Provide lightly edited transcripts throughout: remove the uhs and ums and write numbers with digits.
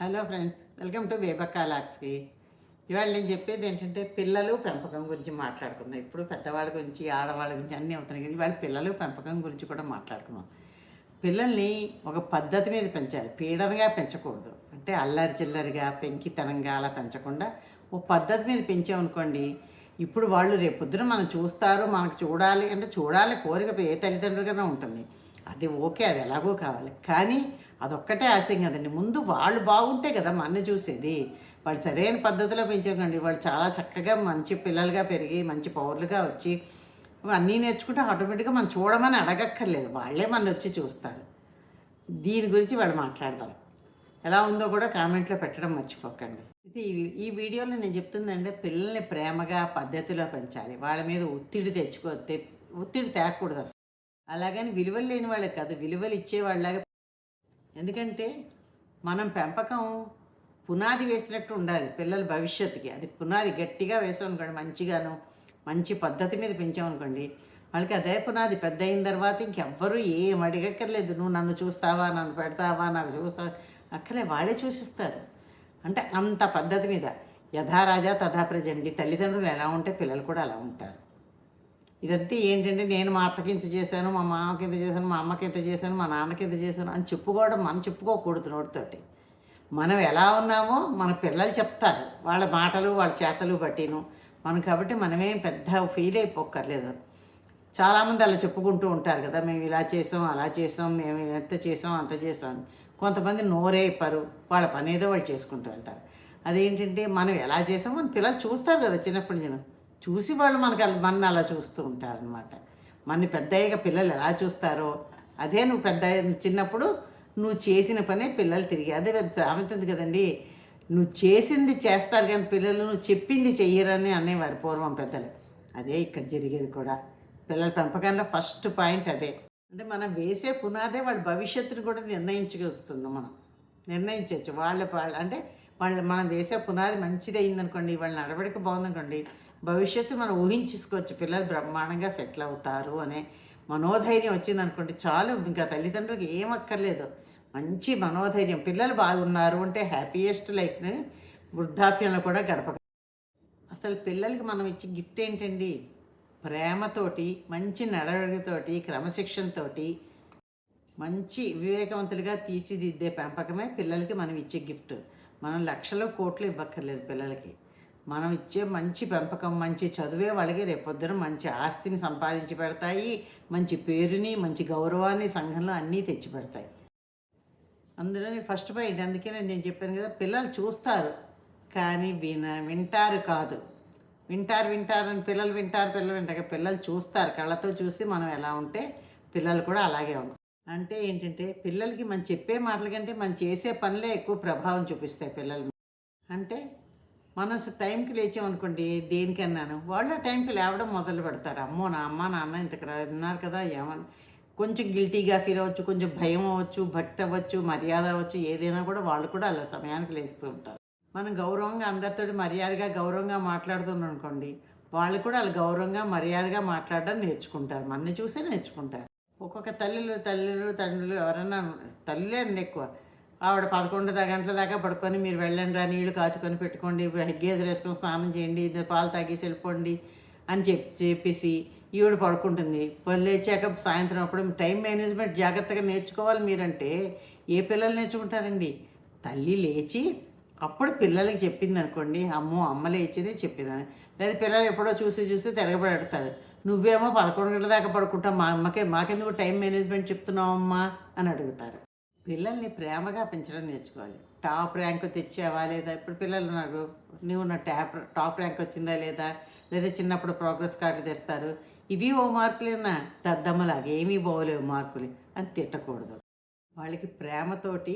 Hello friends, welcome to వేబక్కా లాక్స్కి. ఇవాళ నేను చెప్పేది ఏంటంటే పిల్లలు పెంపకం గురించి మాట్లాడుకుందాం. ఇప్పుడు పెద్దవాళ్ళ గురించి ఆడవాళ్ళ గురించి అన్నీ అవుతున్నాయి కదా, ఇవాళ పిల్లలు పెంపకం గురించి కూడా మాట్లాడుకుందాం. పిల్లల్ని ఒక పద్ధతి మీద పెంచాలి, పీడనగా పెంచకూడదు. అంటే అల్లరి చిల్లరిగా పెంకితనంగా అలా పెంచకుండా ఓ పద్ధతి మీద పెంచామనుకోండి, ఇప్పుడు వాళ్ళు రేపొద్దున మనం చూస్తారు, మనకు చూడాలి అంటే చూడాలి కోరిక ఏ తల్లిదండ్రులకైనా ఉంటుంది. అది ఓకే, అది ఎలాగో కావాలి. కానీ అదొక్కటే ఆశయం కదండి. ముందు వాళ్ళు బాగుంటే కదా మనని చూసేది. వాళ్ళు సరైన పద్ధతిలో పెంచారండి, వాళ్ళు చాలా చక్కగా మంచి పిల్లలుగా పెరిగి మంచి పౌరులుగా వచ్చి అన్నీ నేర్చుకుంటే ఆటోమేటిక్గా మనం చూడమని అడగక్కర్లేదు, వాళ్ళే మన వచ్చి చూస్తారు. దీని గురించి వాళ్ళు మాట్లాడదాం. ఎలా ఉందో కూడా కామెంట్లో పెట్టడం మర్చిపోకండి. ఇది ఈ వీడియోలో నేను చెప్తుందంటే పిల్లల్ని ప్రేమగా పద్ధతిలో పెంచాలి. వాళ్ళ మీద ఒత్తిడి తేకూడదు అసలు. అలాగని విలువలు లేని వాళ్ళకి కాదు, విలువలు ఇచ్చేవాళ్ళలాగా. ఎందుకంటే మనం పెంపకం పునాది వేసినట్టు ఉండాలి పిల్లల భవిష్యత్తుకి. అది పునాది గట్టిగా వేసామనుకోండి, మంచిగాను మంచి పద్ధతి మీద పెంచామనుకోండి, వాళ్ళకి అదే పునాది పెద్ద అయిన తర్వాత ఇంకెవ్వరూ ఏం అడగక్కర్లేదు. నువ్వు నన్ను చూస్తావా, నన్ను పెడతావా, నాకు చూస్తావా అక్కలే, వాళ్ళే చూసిస్తారు. అంటే అంత పద్ధతి మీద యథా రాజా తథా ప్రజండి. తల్లిదండ్రులు ఎలా ఉంటే పిల్లలు కూడా అలా ఉంటారు. ఇదంతా ఏంటంటే నేను మా అత్తకి ఇంత చేశాను, మా మామకి ఇంత చేశాను, మా అమ్మకి ఇంత చేశాను, మా నాన్నకి ఇంత చేశాను అని చెప్పుకోవడం మనం చెప్పుకోకూడదు నోటితోటి. మనం ఎలా ఉన్నామో మన పిల్లలు చెప్తారు, వాళ్ళ మాటలు వాళ్ళ చేతలు బట్టిను మనం. కాబట్టి మనమేం పెద్ద ఫీల్ అయిపోక్కర్లేదు. చాలామంది అలా చెప్పుకుంటూ ఉంటారు కదా, మేము ఇలా చేసాం అలా చేసాం, మేము ఎంత చేసాం అంత చేసాం. కొంతమంది నోరే ఇప్పరు, వాళ్ళ పని ఏదో వాళ్ళు చేసుకుంటూ వెళ్తారు. అదేంటంటే మనం ఎలా చేసామో మన పిల్లలు చూస్తారు కదా, చిన్నప్పటి నుంచి చూసి వాళ్ళు మనల్ని అలా చూస్తూ ఉంటారనమాట. మన పెద్దయ్యగా పిల్లలు ఎలా చూస్తారో అదే నువ్వు చిన్నప్పుడు నువ్వు చేసిన పనే పిల్లలు తిరిగి అదే పెద్ద సామెత కదండి. నువ్వు చేసింది చేస్తారు కానీ పిల్లలు నువ్వు చెప్పింది చెయ్యరని అనేవారు పూర్వం పెద్దలు. అదే ఇక్కడ జరిగేది కూడా. పిల్లల పెంపకంలో ఫస్ట్ పాయింట్ అదే. అంటే మనం వేసే పునాదే వాళ్ళ భవిష్యత్తును కూడా నిర్ణయించగలుస్తుంది. మనం నిర్ణయించవచ్చు. అంటే మనం వేసే పునాది మంచిది అయిందనుకోండి, వాళ్ళ నడవడిక బాగుందనుకోండి, భవిష్యత్తు మనం ఊహించేసుకోవచ్చు. పిల్లలు బ్రహ్మాండంగా సెటిల్ అవుతారు అనే మనోధైర్యం వచ్చిందనుకోండి చాలు. ఇంకా తల్లిదండ్రులకు ఏం అక్కర్లేదు, మంచి మనోధైర్యం. పిల్లలు బాగున్నారు అంటే హ్యాపీయెస్ట్ లైఫ్ని వృద్ధాప్యంలో కూడా గడప. అసలు పిల్లలకి మనం ఇచ్చే గిఫ్ట్ ఏంటండి? ప్రేమతోటి, మంచి నడవడికతోటి, క్రమశిక్షణతోటి మంచి వివేకవంతులుగా తీర్చిదిద్దే పెంపకమే పిల్లలకి మనం ఇచ్చే గిఫ్ట్. మనం లక్షలు కోట్లు ఇవ్వక్కర్లేదు పిల్లలకి. మనం ఇచ్చే మంచి పెంపకం, మంచి చదువే వాళ్ళకి రేపొద్దున మంచి ఆస్తిని సంపాదించి పెడతాయి, మంచి పేరుని మంచి గౌరవాన్ని సంఘంలో అన్నీ తెచ్చి పెడతాయి. అందులోని ఫస్ట్ పాయింట్. అందుకే నేను చెప్పాను కదా, పిల్లలు చూస్తారు కానీ వింటారు కాదు. వింటారని పిల్లలు వింటారు. పిల్లలు చూస్తారు, కళ్ళతో చూసి మనం ఎలా ఉంటే పిల్లలు కూడా అలాగే ఉంటారు. అంటే ఏంటంటే పిల్లలకి మనం చెప్పే మాటల కంటే మనం చేసే పనులే ఎక్కువ ప్రభావం చూపిస్తాయి పిల్లలు. అంటే మనం టైంకి లేచామనుకోండి దేనికన్నాను, వాళ్ళు టైంకి లేవడం మొదలు పెడతారు. అమ్మో నా అమ్మ నాన్న ఇంతకు ఉన్నారు కదా ఏమని కొంచెం గిల్టీగా ఫీల్ అవ్వచ్చు, కొంచెం భయం అవ్వచ్చు, భక్తి అవ్వచ్చు, మర్యాద అవ్వచ్చు, ఏదైనా కూడా వాళ్ళు కూడా అలా సమయానికి లేస్తూ ఉంటారు. మనం గౌరవంగా అందరితో మర్యాదగా గౌరవంగా మాట్లాడుతున్నాం అనుకోండి, వాళ్ళు కూడా వాళ్ళు గౌరవంగా మర్యాదగా మాట్లాడడం నేర్చుకుంటారు, మనని చూసే నేర్చుకుంటారు. ఒక్కొక్క తండ్రులు ఎవరన్నా, తల్లులే అండి ఎక్కువ, ఆవిడ 11 గంటల దాకా పడుకొని మీరు వెళ్ళండి రా, నీళ్లు కాచుకొని పెట్టుకోండి, గేదెలు వేసుకొని స్నానం చేయండి, పాలు తాగేసి వెళ్ళిపోండి అని చెప్పేసి ఈవిడ పడుకుంటుంది. లేచాక సాయంత్రం అప్పుడు టైం మేనేజ్మెంట్ జాగ్రత్తగా నేర్చుకోవాలి మీరంటే ఏ పిల్లలు నేర్చుకుంటారండి? తల్లి లేచి అప్పుడు పిల్లలకి చెప్పింది అనుకోండి, అమ్మో అమ్మ లేచింది చెప్పిందని. లేదా పిల్లలు ఎప్పుడో చూసి తిరగబడతారు. నువ్వేమో 11 గంటల దాకా పడుకుంటావు, మాకెందుకు టైం మేనేజ్మెంట్ చెప్తున్నావు అమ్మా అని అడుగుతారు. పిల్లల్ని ప్రేమగా పెంచడం నేర్చుకోవాలి. టాప్ ర్యాంక్ తెచ్చావా లేదా? ఇప్పుడు పిల్లలు ఉన్నారు, నువ్వు నా టాప్ ర్యాంక్ వచ్చిందా లేదా చిన్నప్పుడు ప్రోగ్రెస్ కార్డు తెస్తారు, ఇవి ఓ మార్కులేనా దద్దమ్మలాగా ఏమీ పోలేవు మార్కులు అని తిట్టకూడదు. వాళ్ళకి ప్రేమతోటి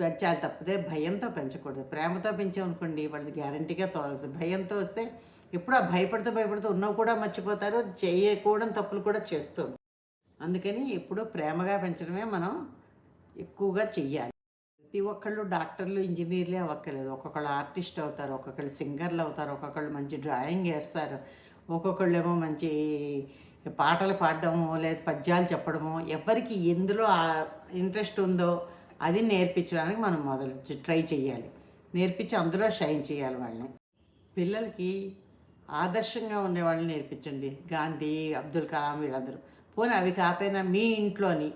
పెంచాలి తప్పితే భయంతో పెంచకూడదు. ప్రేమతో పెంచామనుకోండి వాళ్ళకి గ్యారంటీగా తోలుతుంది. భయంతో వస్తే ఎప్పుడూ భయపడుతూ ఉన్నవి కూడా మర్చిపోతారు, చేయకూడని తప్పులు కూడా చేస్తూ. అందుకని ఎప్పుడూ ప్రేమగా పెంచడమే మనం ఎక్కువగా చెయ్యాలి. ప్రతి ఒక్కళ్ళు డాక్టర్లు ఇంజనీర్లే అవ్వక్కర్లేదు. ఒక్కొక్కళ్ళు ఆర్టిస్ట్ అవుతారు, ఒక్కొక్కళ్ళు సింగర్లు అవుతారు, ఒక్కొక్కళ్ళు మంచి డ్రాయింగ్ వేస్తారు, ఒక్కొక్కళ్ళు ఏమో మంచి పాటలు పాడడమో లేదా పద్యాలు చెప్పడమో, ఎవరికి ఎందులో ఇంట్రెస్ట్ ఉందో అది నేర్పించడానికి మనం ట్రై చేయాలి. నేర్పించి అందులో షైన్ చేయాలి వాళ్ళని. పిల్లలకి ఆదర్శంగా ఉండే వాళ్ళని నేర్పించండి. గాంధీ, అబ్దుల్ కలాం వీళ్ళందరూ. పోనీ అవి కాకపోయినా మీ ఇంట్లోని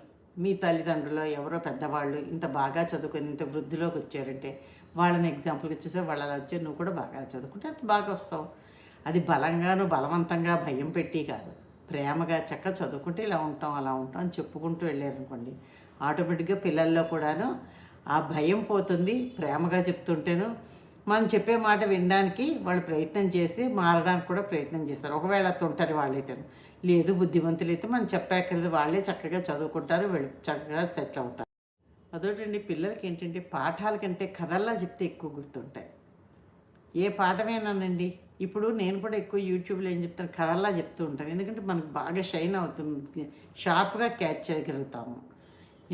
మీ తల్లిదండ్రులు ఎవరో పెద్దవాళ్ళు ఇంత బాగా చదువుకొని ఇంత వృద్ధిలోకి వచ్చారంటే వాళ్ళని ఎగ్జాంపుల్గా చూసే వాళ్ళు అలా వచ్చారు, నువ్వు కూడా బాగా చదువుకుంటే అంత బాగా వస్తావు. అది బలంగాను బలవంతంగా భయం పెట్టి కాదు, ప్రేమగా చక్కగా చదువుకుంటే ఇలా ఉంటాం అలా ఉంటాం అని చెప్పుకుంటూ వెళ్ళారనుకోండి, ఆటోమేటిక్గా పిల్లల్లో కూడాను ఆ భయం పోతుంది. ప్రేమగా చెప్తుంటేను మనం చెప్పే మాట వినడానికి వాళ్ళు ప్రయత్నం చేసి మారడానికి కూడా ప్రయత్నం చేస్తారు. ఒకవేళ తొంటరి వాళ్ళైతే, లేదు బుద్ధిమంతులు అయితే మనం చెప్పక్కర్లేదు, వాళ్ళే చక్కగా చదువుకుంటారు, వీళ్ళు చక్కగా సెటిల్ అవుతారు. అదొకటండి, పిల్లలకి ఏంటంటే పాఠాల కంటే కథల్లా చెప్తే ఎక్కువ గుర్తుంటాయి. ఏ పాఠమేనానండి, ఇప్పుడు నేను కూడా ఎక్కువ యూట్యూబ్లో ఏం చెప్తాను, కథల్లా చెప్తూ ఉంటాను. ఎందుకంటే మనకు బాగా షైన్ అవుతుంది, షార్ప్గా క్యాచ్ చేయగలుగుతాము.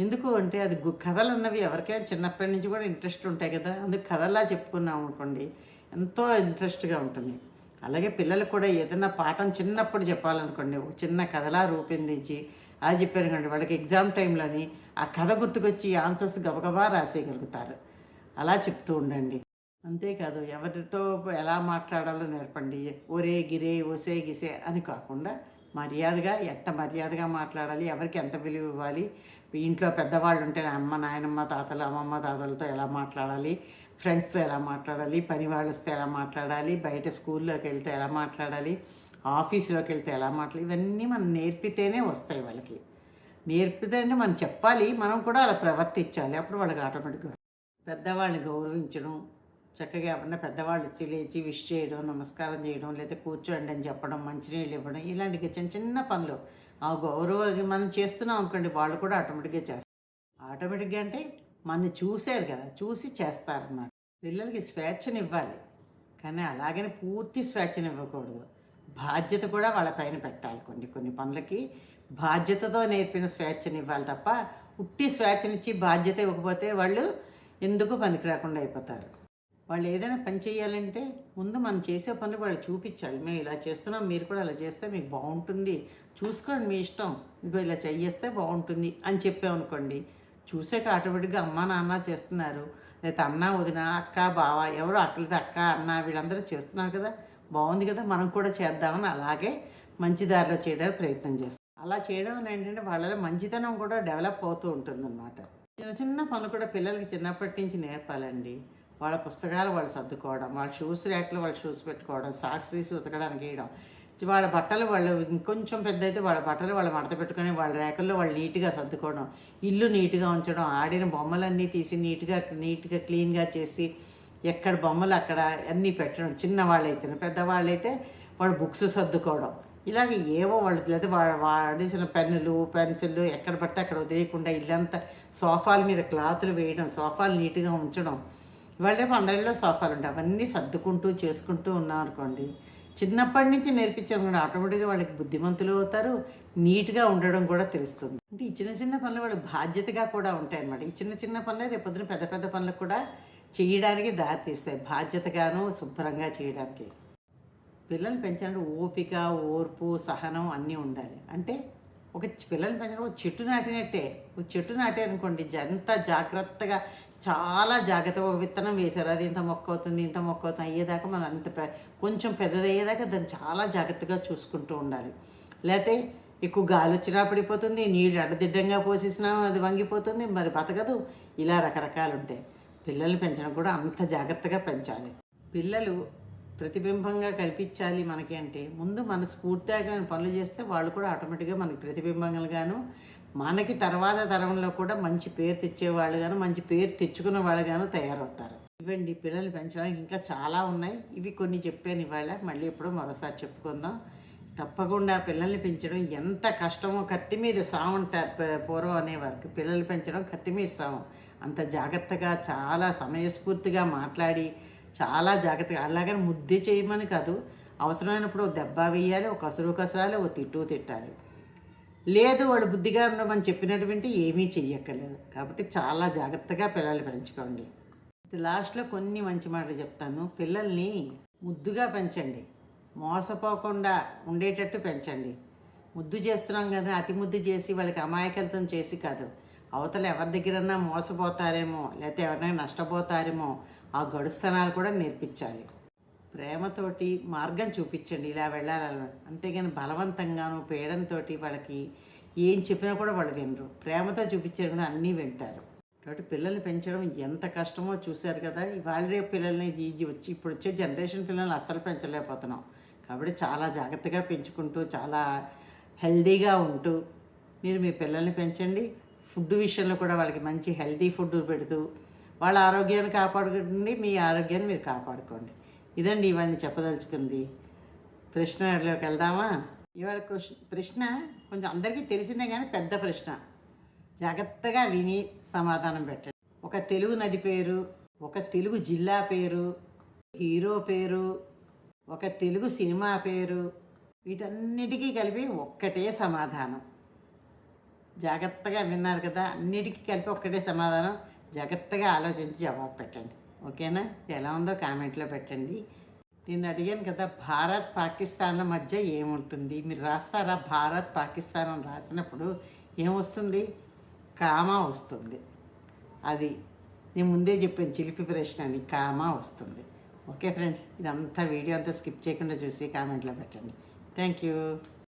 ఎందుకు అంటే అది కథలు అన్నవి ఎవరికైనా చిన్నప్పటి నుంచి కూడా ఇంట్రెస్ట్ ఉంటాయి కదా, అందుకు కథల్లా చెప్పుకున్నాం అనుకోండి ఎంతో ఇంట్రెస్ట్గా ఉంటుంది. అలాగే పిల్లలకు కూడా ఏదైనా పాఠం చిన్నప్పుడు చెప్పాలనుకోండి, ఒక చిన్న కథలా రూపొందించి అది చెప్పారు కండి, వాళ్ళకి ఎగ్జామ్ టైంలోని ఆ కథ గుర్తుకొచ్చి ఆన్సర్స్ గబగబా రాసేయగలుగుతారు. అలా చెప్తూ ఉండండి. అంతేకాదు ఎవరితో ఎలా మాట్లాడాలో నేర్పండి. ఒరే గిరే ఓసే గిసే అని కాకుండా మర్యాదగా ఎంత మర్యాదగా మాట్లాడాలి, ఎవరికి ఎంత విలువ ఇవ్వాలి, ఇంట్లో పెద్దవాళ్ళు ఉంటే అమ్మ నాయనమ్మ తాతలు అమ్మమ్మ తాతలతో ఎలా మాట్లాడాలి, ఫ్రెండ్స్తో ఎలా మాట్లాడాలి, పని వాళ్ళు వస్తే ఎలా మాట్లాడాలి, బయట స్కూల్లోకి వెళ్తే ఎలా మాట్లాడాలి, ఆఫీసులోకి వెళ్తే ఎలా మాట్లాడాలి, ఇవన్నీ మనం నేర్పితేనే వస్తాయి వాళ్ళకి. నేర్పితేనే మనం చెప్పాలి, మనం కూడా అలా ప్రవర్తించాలి. అప్పుడు వాళ్ళకి ఆటోమేటిక్గా పెద్దవాళ్ళని గౌరవించడం, చక్కగా ఎవరన్నా పెద్దవాళ్ళు వచ్చి లేచి విష్ చేయడం, నమస్కారం చేయడం, లేదా కూర్చోండి అని చెప్పడం, మంచినీళ్ళు ఇవ్వడం, ఇలాంటి చిన్న చిన్న పనులు ఆ గౌరవం మనం చేస్తున్నాం అనుకోండి, వాళ్ళు కూడా ఆటోమేటిక్గా చేస్తారు. ఆటోమేటిక్గా అంటే మనం చూశారు కదా, చూసి చేస్తారన్నమాట. పిల్లలకి స్వేచ్ఛనివ్వాలి, కానీ అలాగని పూర్తి స్వేచ్ఛనివ్వకూడదు. బాధ్యత కూడా వాళ్ళ పైన పెట్టాలి. కొన్ని కొన్ని పనులకి బాధ్యతతో నేర్పిన స్వేచ్ఛనివ్వాలి తప్ప ఉట్టి స్వేచ్ఛనిచ్చి బాధ్యత ఇవ్వకపోతే వాళ్ళు ఎందుకు పనికి రాకుండా అయిపోతారు. వాళ్ళు ఏదైనా పని చేయాలంటే ముందు మనం చేసే పనులు వాళ్ళు చూపించాలి. మేము ఇలా చేస్తున్నాం, మీరు కూడా అలా చేస్తే మీకు బాగుంటుంది, చూసుకోండి మీ ఇష్టం, ఇగో ఇలా చెయ్యేస్తే బాగుంటుంది అని చెప్పామనుకోండి, చూసాక ఆటోమేటిక్గా అమ్మ నాన్న చేస్తున్నారు, లేకపోతే అన్న వదిన అక్క బావ ఎవరో అక్కలతో అక్క అన్న వీళ్ళందరూ చేస్తున్నారు కదా, బాగుంది కదా మనం కూడా చేద్దామని అలాగే మంచి దారిలో చేయడానికి ప్రయత్నం చేస్తాం. అలా చేయడం వల్ల ఏంటంటే వాళ్ళలో మంచితనం కూడా డెవలప్ అవుతూ ఉంటుందన్నమాట. చిన్న చిన్న పనులు కూడా పిల్లలకి చిన్నప్పటి నుంచి నేర్పాలండి. వాళ్ళ పుస్తకాలు వాళ్ళు సర్దుకోవడం, వాళ్ళ షూస్ ర్యాక్లో వాళ్ళు షూస్ పెట్టుకోవడం, సాక్స్ తీసి ఉతకడానికి వేయడం, వాళ్ళ బట్టలు వాళ్ళు ఇంకొంచెం పెద్ద అయితే వాళ్ళ బట్టలు వాళ్ళు మడత పెట్టుకొని వాళ్ళ ర్యాకుల్లో వాళ్ళు నీట్గా సర్దుకోవడం, ఇల్లు నీట్గా ఉంచడం, ఆడిన బొమ్మలన్నీ తీసి నీట్గా క్లీన్గా చేసి ఎక్కడ బొమ్మలు అక్కడ అన్నీ పెట్టడం. చిన్నవాళ్ళైతే, పెద్దవాళ్ళైతే వాళ్ళు బుక్స్ సర్దుకోవడం, ఇలాగ ఏవో వాళ్ళు లేదా వాడేసిన పెన్నులు పెన్సిళ్ళు ఎక్కడ పడితే అక్కడ వదిలేయకుండా ఇల్లంతా సోఫాల మీద క్లాతులు వేయడం, సోఫాలు నీట్గా ఉంచడం. ఇవాళ రేపు అందరిలో సోఫాలు ఉంటాయి, అవన్నీ సర్దుకుంటూ చేసుకుంటూ ఉన్నాం అనుకోండి, చిన్నప్పటి నుంచి నేర్పించామనుకోండి, ఆటోమేటిక్గా వాళ్ళకి బుద్ధిమంతులు అవుతారు, నీట్గా ఉండడం కూడా తెలుస్తుంది. అంటే ఈ చిన్న చిన్న పనులు వాళ్ళకి బాధ్యతగా కూడా ఉంటాయి అన్నమాట. ఈ చిన్న చిన్న పనులే రేపొద్దున పెద్ద పెద్ద పనులు కూడా చేయడానికి దారి తీస్తాయి, బాధ్యతగాను శుభ్రంగా చేయడానికి. పిల్లలు పెంచాలంటే ఓపిక, ఓర్పు, సహనం అన్నీ ఉండాలి. అంటే ఒక పిల్లల్ని పెంచడం ఒక చెట్టు నాటినట్టే. ఒక చెట్టు నాటారనుకోండి, ఎంత జాగ్రత్తగా, చాలా జాగ్రత్తగా ఒక విత్తనం వేశారు, అది ఇంత మొక్క అవుతుంది ఇంత మొక్క అవుతుంది అయ్యేదాకా మనం అంత కొంచెం పెద్దదయ్యేదాకా దాన్ని చాలా జాగ్రత్తగా చూసుకుంటూ ఉండాలి. లేకపోతే ఎక్కువ గాలి వచ్చినా పడిపోతుంది, నీళ్ళు అడ్డదిడ్డంగా పోసేసినా అది వంగిపోతుంది, మరి బతకదు. ఇలా రకరకాలు ఉంటాయి. పిల్లల్ని పెంచడం కూడా అంత జాగ్రత్తగా పెంచాలి. పిల్లలు ప్రతిబింబంగా కల్పించాలి మనకి అంటే ముందు మన స్ఫూర్తిగా పనులు చేస్తే వాళ్ళు కూడా ఆటోమేటిక్గా మనకి ప్రతిబింబంగాను, మనకి తర్వాత తరంలో కూడా మంచి పేరు తెచ్చేవాళ్ళుగాను, మంచి పేరు తెచ్చుకున్న వాళ్ళుగాను తయారవుతారు. ఇవండి పిల్లలు పెంచడానికి ఇంకా చాలా ఉన్నాయి. ఇవి కొన్ని చెప్పాను ఇవాళ, మళ్ళీ ఎప్పుడో మరోసారి చెప్పుకుందాం. తప్పకుండా పిల్లల్ని పెంచడం ఎంత కష్టమో, కత్తి మీద సాము అంటారు పూర్వం అనేవారికి. పిల్లలు పెంచడం కత్తి మీద సాము. అంత జాగ్రత్తగా చాలా సమయస్ఫూర్తిగా మాట్లాడి చాలా జాగ్రత్తగా, అలాగని ముద్దే చేయమని కాదు, అవసరమైనప్పుడు ఒక దెబ్బ వేయాలి, ఒక కసురు కసరాలి, ఒక తిట్టాలి. లేదు వాడు బుద్ధిగా ఉండమని చెప్పినటువంటి ఏమీ చెయ్యక్కర్లేదు. కాబట్టి చాలా జాగ్రత్తగా పిల్లల్ని పెంచుకోండి. లాస్ట్లో కొన్ని మంచి మాటలు చెప్తాను. పిల్లల్ని ముద్దుగా పెంచండి, మోసపోకుండా ఉండేటట్టు పెంచండి. ముద్దు చేస్తున్నాం కదా, అతి ముద్దు చేసి వాళ్ళకి అమాయకత్వం చేసి కాదు, అవతల ఎవరి దగ్గరన్నా మోసపోతారేమో లేకపోతే ఎవరైనా నష్టపోతారేమో ఆ గడుస్తనాలు కూడా నేర్పించాలి. ప్రేమతోటి మార్గం చూపించండి, ఇలా వెళ్ళాలని. అంతేగాని బలవంతంగాను పీడంతో వాళ్ళకి ఏం చెప్పినా కూడా వాళ్ళు వినరు. ప్రేమతో చూపించారు కూడా అన్నీ వింటారు. కాబట్టి పిల్లల్ని పెంచడం ఎంత కష్టమో చూశారు కదా. ఇవాళ రేపు పిల్లల్ని ఇప్పుడు వచ్చే జనరేషన్ పిల్లల్ని అస్సలు పెంచలేకపోతున్నాం. కాబట్టి చాలా జాగ్రత్తగా పెంచుకుంటూ చాలా హెల్దీగా ఉంటూ మీరు మీ పిల్లల్ని పెంచండి. ఫుడ్ విషయంలో కూడా వాళ్ళకి మంచి హెల్దీ ఫుడ్ పెడుతూ వాళ్ళ ఆరోగ్యాన్ని కాపాడుకోండి, మీ ఆరోగ్యాన్ని మీరు కాపాడుకోండి. ఇదండి ఇవాళ చెప్పదలుచుకుంది. ప్రశ్నలోకి వెళ్దామా? ఇవాళ ప్రశ్న కొంచెం అందరికీ తెలిసిందే కానీ పెద్ద ప్రశ్న. జాగ్రత్తగా విని సమాధానం పెట్టండి. ఒక తెలుగు నది పేరు, ఒక తెలుగు జిల్లా పేరు, హీరో పేరు, ఒక తెలుగు సినిమా పేరు, వీటన్నిటికీ కలిపి ఒక్కటే సమాధానం. జాగ్రత్తగా విన్నారు కదా, అన్నిటికీ కలిపి ఒక్కటే సమాధానం. జాగ్రత్తగా ఆలోచించి జవాబు పెట్టండి. ఓకేనా? ఎలా ఉందో కామెంట్లో పెట్టండి. నేను అడిగాను కదా, భారత్ పాకిస్తాన్ల మధ్య ఏముంటుంది? మీరు రాస్తారా? భారత్ పాకిస్తాన్ అని రాసినప్పుడు ఏమొస్తుంది? కామా వస్తుంది. అది నేను ముందే చెప్పాను, చిలిపి ప్రశ్న అని. కామా వస్తుంది. ఓకే ఫ్రెండ్స్, ఇదంతా వీడియో అంతా స్కిప్ చేయకుండా చూసి కామెంట్లో పెట్టండి. Thank you.